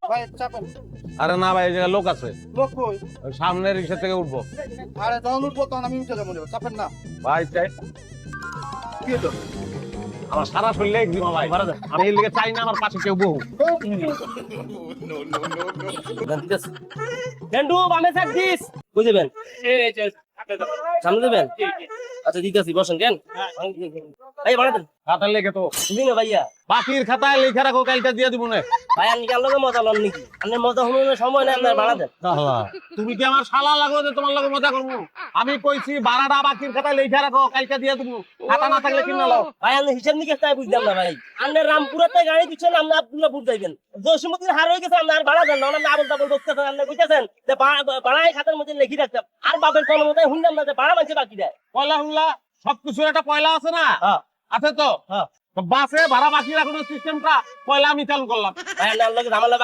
ভাই চাপেন। আরে না ভাই, এই জায়গায় লোক আছে, লোক কই? ওই সামনের রিক্সা থেকে উঠবো। আরে যখন উঠবো তখন আমি উঠে যাবো, চাপেন না। ভাই চাই, কি হলো? আমার সারা শরীরে একজিমা ভাই, আমি এই লিগে চাই না আমার পাশে কেউ বহু। বেন্ডু বামে সাইড দিস বুঝবেন সামনে দেবেন। আচ্ছা দিতেছি, বসেন কেন ভাই বানাতেন খাতার লেগে তো বুঝলি না ভাইয়া। বাকির খাতায় লেখা রাখো, কালটা দিয়ে দিব না। ভাই আমি কেন লোকে মজা লন নাকি? আপনার মজা হলো সময় নেই, আপনার বাড়া দেন। তুমি কি আমার শালা লাগো যে তোমার লগে মজা করবো? আমি কইছি ভাড়াটা বাকির খাতায় লেখা রাখো, কালটা দিয়ে দিব। খাতা না থাকলে কিনা লাও। ভাই আমি হিসাব নিকেশ তাই বুঝলাম না ভাই। আপনার রামপুরাতে গাড়ি দিচ্ছেন, আপনি আব্দুল্লাহপুর যাইবেন। জসিমুদ্দিন হার হয়ে গেছে, আপনার ভাড়া দেন না। আপনি আবল তাবল বলতেছেন, আপনি বুঝতেছেন যে ভাড়ায় খাতার মধ্যে লিখি রাখতাম। আর বাপের কোনো মতো শুনলাম না যে ভাড়া মানছে বাকি দেয়। পয়লা হুল্লা সবকিছুর একটা পয়লা আছে না? হ্যাঁ আছে তো। হ্যাঁ তো বাসে ভাড়া বাকি রাখানোর সিস্টেমটা পয়লা আমি চালু করলাম। ভাই আপনার লোকে ঝামেলা